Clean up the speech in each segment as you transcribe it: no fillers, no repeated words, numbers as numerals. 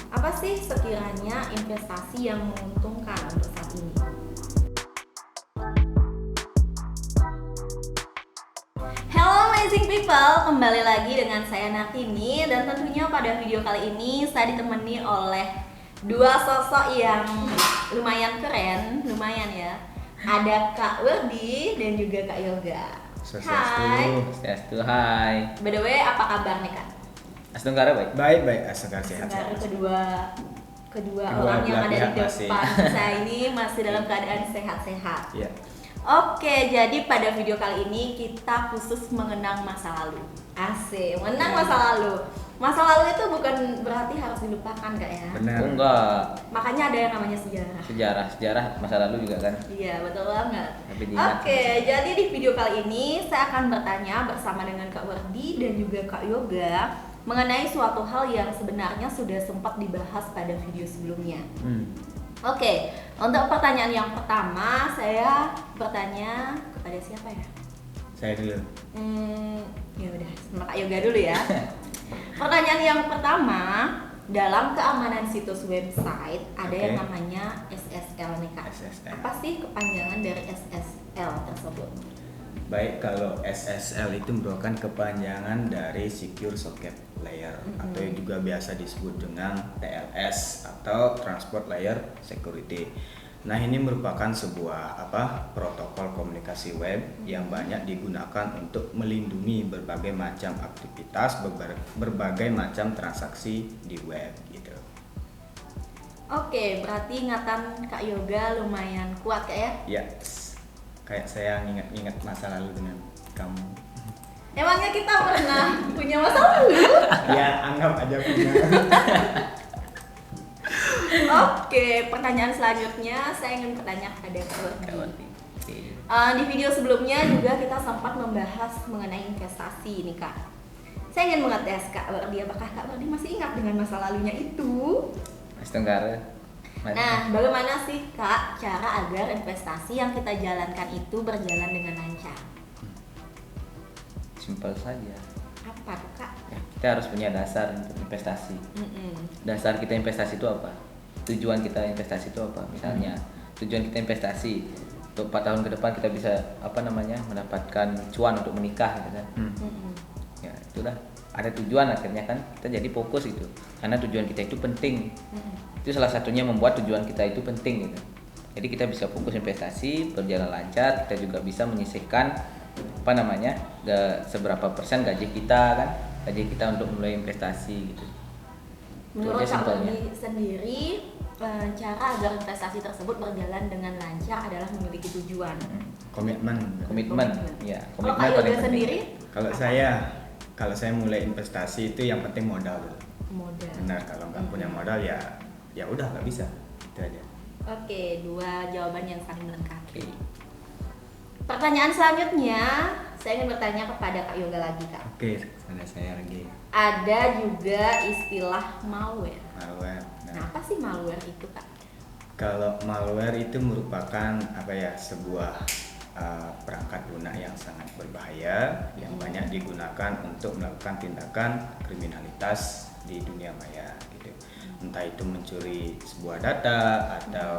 Apa sih sekiranya investasi yang menguntungkan untuk saat ini? Hello amazing people, kembali lagi dengan saya Nartini. Dan tentunya pada video kali ini saya ditemani oleh dua sosok yang lumayan keren, lumayan ya. Ada Kak Werdi dan juga Kak Yoga. Hai. Swastiastu, hai. By the way, apa kabar nih Kak? Astungkara baik. Baik, asalkan sehat. Sekarang kedua Kedua orang yang ada di belah pihak depan saya ini masih dalam keadaan sehat-sehat. Iya. Oke, jadi pada video kali ini kita khusus mengenang masa lalu. Asik, mengenang masa lalu. Masa lalu itu bukan berarti harus dilupakan, Kak ya? Benar. Oh, enggak. Makanya ada yang namanya sejarah. Sejarah masa lalu juga kan. Iya, betul banget. Tapi diingat. Oke, jadi di video kali ini saya akan bertanya bersama dengan Kak Werdi dan juga Kak Yoga mengenai suatu hal yang sebenarnya sudah sempat dibahas pada video sebelumnya. Oke, untuk pertanyaan yang pertama saya bertanya kepada siapa ya? Saya dulu. Ya udah, sama Kak Yoga dulu ya. Pertanyaan yang pertama, dalam keamanan situs website ada yang Oke. namanya SSL nih Kak. SSL. Apa sih kepanjangan dari SSL tersebut? Baik, kalau SSL itu merupakan kepanjangan dari Secure Socket Layer atau yang juga biasa disebut dengan TLS atau Transport Layer Security. Nah, ini merupakan sebuah protokol komunikasi web yang banyak digunakan untuk melindungi berbagai macam aktivitas, berbagai macam transaksi di web gitu. Oke, berarti ingatan Kak Yoga lumayan kuat Kak ya? Ya, kayak saya ingat masa lalu dengan kamu. Emangnya kita pernah punya masa lalu? Ya, anggap aja punya. Oke, pertanyaan selanjutnya saya ingin bertanya kepada Kak Werdi. Oke. Di video sebelumnya juga kita sempat membahas mengenai investasi nih Kak. Saya ingin mengetes Kak Werdi, apakah Kak Werdi masih ingat dengan masa lalunya itu? Astungara. Nah, bagaimana sih Kak cara agar investasi yang kita jalankan itu berjalan dengan lancar? Simpel saja. Apa tuh Kak? Ya, kita harus punya dasar untuk investasi. Dasar kita investasi itu apa? Tujuan kita investasi itu apa? Misalnya, tujuan kita investasi untuk 4 tahun ke depan kita bisa mendapatkan cuan untuk menikah gitu kan. Ya, itulah ada tujuan akhirnya kan kita jadi fokus itu. Karena tujuan kita itu penting. Itu salah satunya membuat tujuan kita itu penting gitu. Jadi kita bisa fokus investasi, berjalan lancar, kita juga bisa menyisihkan seberapa persen gaji kita untuk mulai investasi gitu. Menurut aja Kak simpelnya. Werdi sendiri, cara agar investasi tersebut berjalan dengan lancar adalah memiliki tujuan. Komitmen. Komitmen, ya, Kalau komitmen Kak paling Yoga penting. sendiri, Kalau saya mulai investasi itu yang penting modal dulu. modal. Benar, kalau nggak punya modal ya udah nggak bisa. Itu aja. Oke, dua jawaban yang saling melengkapi. Oke. Pertanyaan selanjutnya, saya ingin bertanya kepada Kak Yoga lagi Kak. Oke, sana saya lagi. Ada juga istilah malware. Malware. Nah, Nah, apa sih malware itu Kak? kalau malware itu merupakan sebuah perangkat lunak yang sangat berbahaya yang banyak digunakan untuk melakukan tindakan kriminalitas di dunia maya gitu. Entah itu mencuri sebuah data atau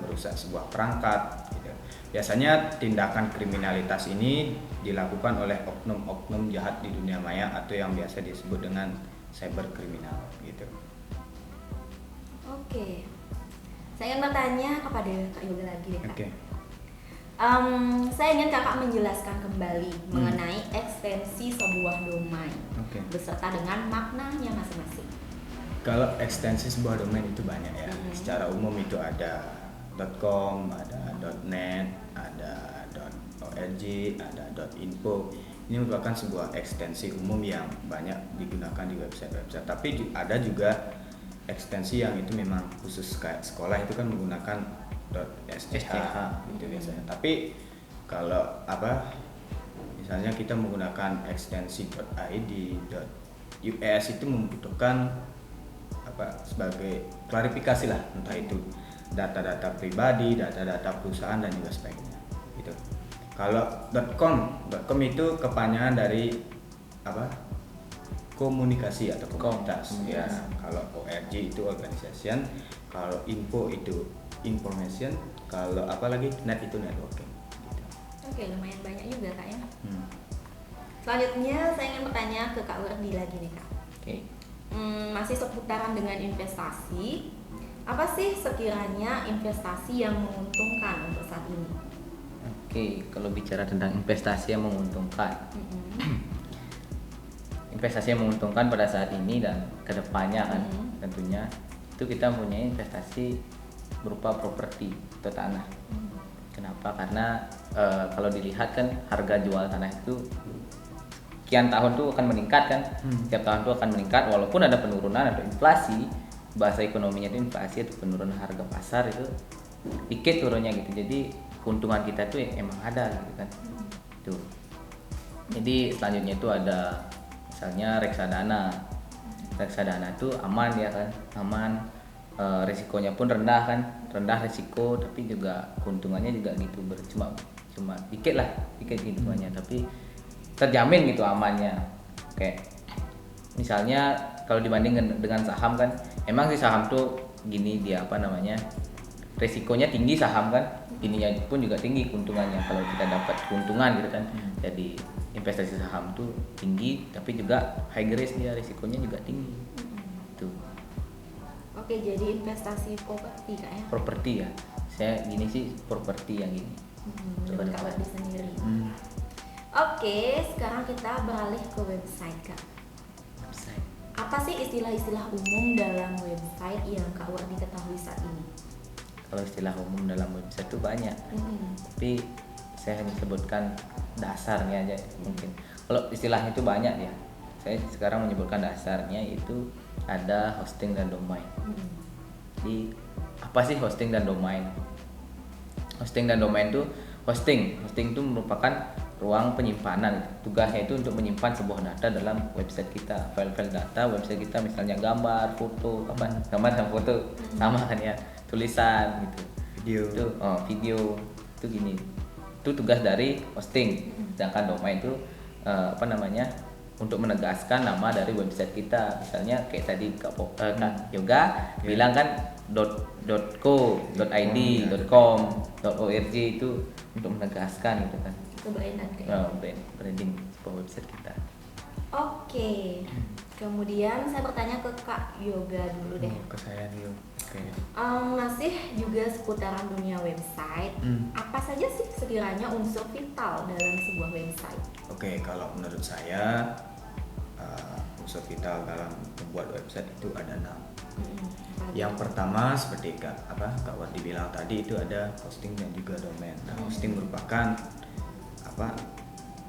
merusak sebuah perangkat gitu. Biasanya tindakan kriminalitas ini dilakukan oleh oknum-oknum jahat di dunia maya atau yang biasa disebut dengan cyberkriminal gitu. Oke, saya ingin bertanya kepada Kak Yoga lagi deh Kak. Oke. Saya ingin kakak menjelaskan kembali mengenai ekstensi sebuah domain Oke. beserta dengan maknanya masing-masing. Kalau ekstensi sebuah domain itu banyak ya. Secara umum itu ada .com, ada .net, ada .org, ada .info. Ini merupakan sebuah ekstensi umum yang banyak digunakan di website-website. Tapi ada juga ekstensi yang itu memang khusus kayak sekolah itu kan menggunakan .sch itu biasanya. Tapi kalau misalnya kita menggunakan ekstensi .id, .us itu membutuhkan sebagai klarifikasi lah, entah itu data-data pribadi, data-data perusahaan dan juga sebagainya gitu. Kalau .com itu kepanjangan dari komunikasi atau komunitas. Komunitas. Ya, kalau ORG itu organization, kalau info itu information, kalau apalagi net itu networking. Gitu. Oke, lumayan banyak juga Kak ya. Selanjutnya saya ingin bertanya ke Kak Werdi lagi nih Kak. Oke. Masih seputaran dengan investasi. Apa sih sekiranya investasi yang menguntungkan untuk saat ini? Oke, kalau bicara tentang investasi yang menguntungkan, investasi yang menguntungkan pada saat ini dan kedepannya kan, tentunya itu kita punya investasi berupa properti atau tanah. Kenapa? Karena kalau dilihat kan harga jual tanah itu sekian tahun tuh akan meningkat kan, setiap tahun tuh akan meningkat walaupun ada penurunan atau inflasi. Bahasa ekonominya itu inflasi atau penurunan harga pasar itu dikit turunnya gitu. Jadi keuntungan kita tuh emang ada gitu kan. Tuh. Jadi selanjutnya itu ada misalnya reksadana. Reksadana tuh aman ya kan, aman. Risikonya pun rendah kan, rendah risiko tapi juga keuntungannya juga gitu cuma dikit lah, dikit keuntungannya tapi terjamin gitu amannya. Kayak misalnya kalau dibanding dengan saham kan, emang sih saham tuh gini dia apa namanya, resikonya tinggi saham kan, ininya pun juga tinggi keuntungannya kalau kita dapat keuntungan gitu kan. Jadi investasi saham tuh tinggi tapi juga high risk, dia risikonya juga tinggi. Tuh. Oke, jadi investasi properti Kak ya. Properti ya, saya gini sih properti yang gini. Menurut Kak Werdi sendiri. Oke, sekarang kita beralih ke website Kak. Website. Apa sih istilah-istilah umum dalam website yang Kak Werdi ketahui saat ini? Kalau istilah umum dalam website itu banyak, tapi saya hanya sebutkan dasarnya aja mungkin. Kalau istilahnya itu banyak ya, saya sekarang menyebutkan dasarnya itu ada hosting dan domain. Jadi apa sih hosting dan domain? Hosting dan domain itu hosting itu merupakan ruang penyimpanan. Tugasnya itu untuk menyimpan sebuah data dalam website kita, file-file data website kita, misalnya gambar, foto, gambar dan foto sama kan ya, tulisan gitu, video itu gini. Itu tugas dari hosting. Sedangkan domain itu untuk menegaskan nama dari website kita. Misalnya kayak tadi Kak Yoga bilang kan .co, .id, .com, .org itu untuk menegaskan gitu kan. Itu Branding sebuah website kita. Oke. Kemudian saya bertanya ke Kak Yoga dulu deh. Ke saya dulu. Oke. Masih juga seputaran dunia website. Apa saja sih sekiranya unsur vital dalam sebuah website? Oke, kalau menurut saya unsur vital dalam membuat website itu ada 6. Yang pertama seperti Kak Werdi bilang tadi itu ada hosting dan juga domain. Nah, hosting merupakan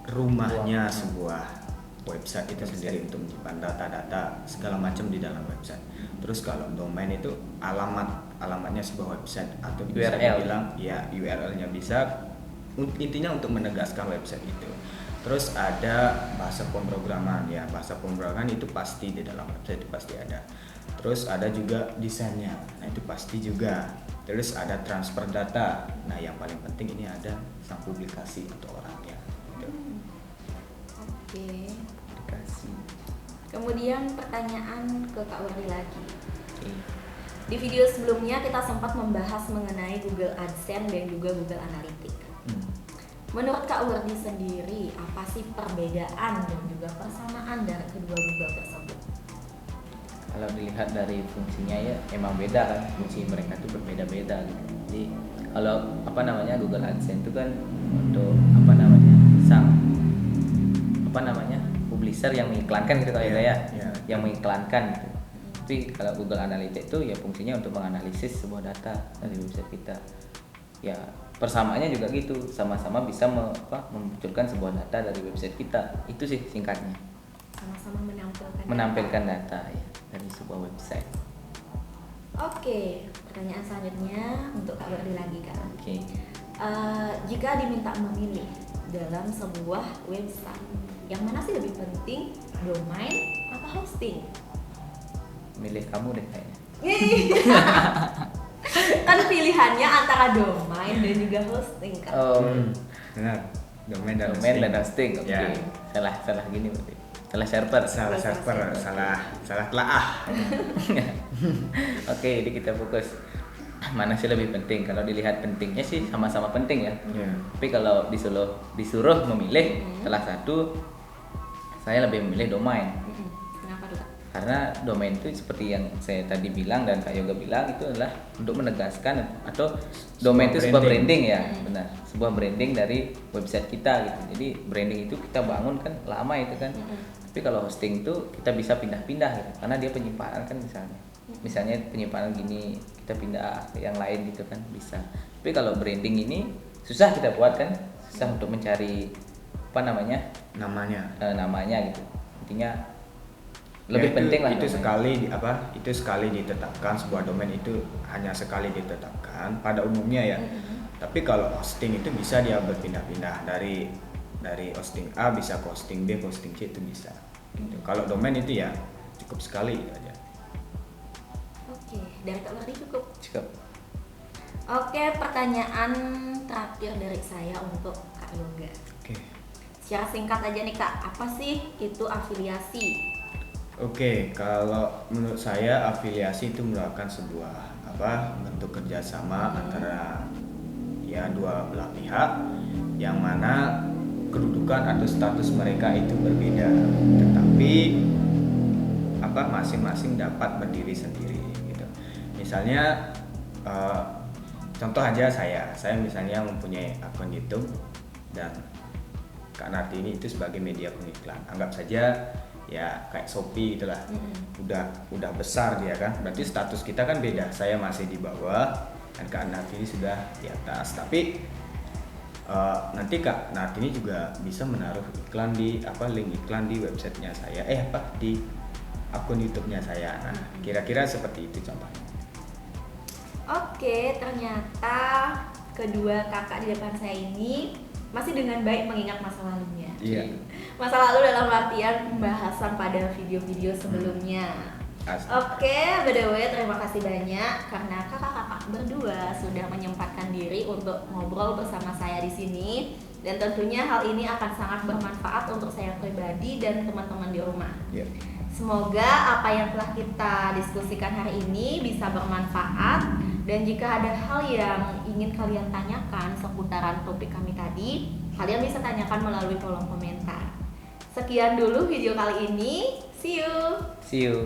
rumahnya sebuah website itu sendiri untuk menyimpan data-data segala macam di dalam website. Terus kalau domain itu alamatnya sebuah website atau bisa dibilang ya URL-nya bisa, intinya untuk menegaskan website itu. Terus ada bahasa pemrograman ya, bahasa pemrograman itu pasti di dalam website itu pasti ada. Terus ada juga desainnya, nah itu pasti juga. Terus ada transfer data, nah yang paling penting ini ada sang publikasi atau orangnya. Gitu. Oke. Publikasi. Kemudian pertanyaan ke Kak Werdi lagi. Oke. Di video sebelumnya kita sempat membahas mengenai Google AdSense dan juga Google Analytics. Menurut Kak Werdi sendiri, apa sih perbedaan dan juga persamaan dari kedua Google tersebut? Kalau dilihat dari fungsinya ya emang beda kan, fungsi mereka tuh berbeda-beda gitu. Jadi kalau Google AdSense itu kan untuk publisher yang mengiklankan gitu kalau yang mengiklankan gitu. Tapi kalau Google Analytics itu ya fungsinya untuk menganalisis sebuah data dari website kita. Ya persamaannya juga gitu, sama-sama bisa memunculkan sebuah data dari website kita. Itu sih singkatnya. Sama-sama menampilkan data ya dari sebuah website. Oke, pertanyaan selanjutnya untuk Kak Werdi lagi Kak. Oke. Jika diminta memilih dalam sebuah website, yang mana sih lebih penting, domain atau hosting? Milih kamu deh kayaknya. Kan pilihannya antara domain dan juga hosting kan. Benar. Domain dan hosting. Oke. Ya. Salah gini berarti. Salah server. Salah server, salah telaah. Oke, jadi kita fokus mana sih lebih penting. Kalau dilihat pentingnya sih sama-sama penting ya. Tapi kalau disuruh memilih salah satu, saya lebih memilih domain. Kenapa tuh, Kak? Karena domain itu seperti yang saya tadi bilang dan Kak Yoga bilang, itu adalah untuk menegaskan, atau domain itu sebuah branding ya, benar, sebuah branding dari website kita gitu. Jadi branding itu kita bangun kan lama itu kan. Tapi kalau hosting itu kita bisa pindah-pindah gitu, karena dia penyimpanan kan misalnya penyimpanan gini kita pindah ke yang lain gitu kan bisa. Tapi kalau branding ini susah kita buat kan, susah untuk mencari apa namanya gitu. Intinya lebih penting lah itu sekali ditetapkan, sebuah domain itu hanya sekali ditetapkan pada umumnya ya. Tapi kalau hosting itu bisa dia berpindah-pindah dari hosting A bisa ke hosting B, ke hosting C itu bisa gitu. Kalau domain itu ya cukup sekali aja. Oke, dari Kak Wardi cukup. Oke, pertanyaan terakhir dari saya untuk Kak Yoga. Oke. Secara singkat aja nih Kak, apa sih itu afiliasi? Oke, kalau menurut saya afiliasi itu merupakan sebuah bentuk kerjasama antara ya dua belah pihak yang mana kedudukan atau status mereka itu berbeda, tetapi masing-masing dapat berdiri sendiri gitu. Misalnya contoh aja saya misalnya mempunyai akun YouTube dan Kak Nartini itu sebagai media pengiklan. Anggap saja ya kayak Shopee gitulah. Udah besar dia kan. Berarti status kita kan beda. Saya masih di bawah dan Kak Nartini sudah di atas. Tapi nanti Kak Nartini juga bisa menaruh iklan di link iklan di websitenya saya. Di akun YouTube-nya saya. Nah, kira-kira seperti itu contohnya. Oke, ternyata kedua kakak di depan saya ini masih dengan baik mengingat masa lalunya. Iya. Masa lalu dalam artian pembahasan pada video-video sebelumnya. Oke, by the way, terima kasih banyak karena kakak-kakak berdua sudah menyempatkan diri untuk ngobrol bersama saya di sini. Dan tentunya hal ini akan sangat bermanfaat untuk saya pribadi dan teman-teman di rumah. Yeah. Semoga apa yang telah kita diskusikan hari ini bisa bermanfaat. Dan jika ada hal yang ingin kalian tanyakan seputaran topik kami tadi, kalian bisa tanyakan melalui kolom komentar. Sekian dulu video kali ini. See you.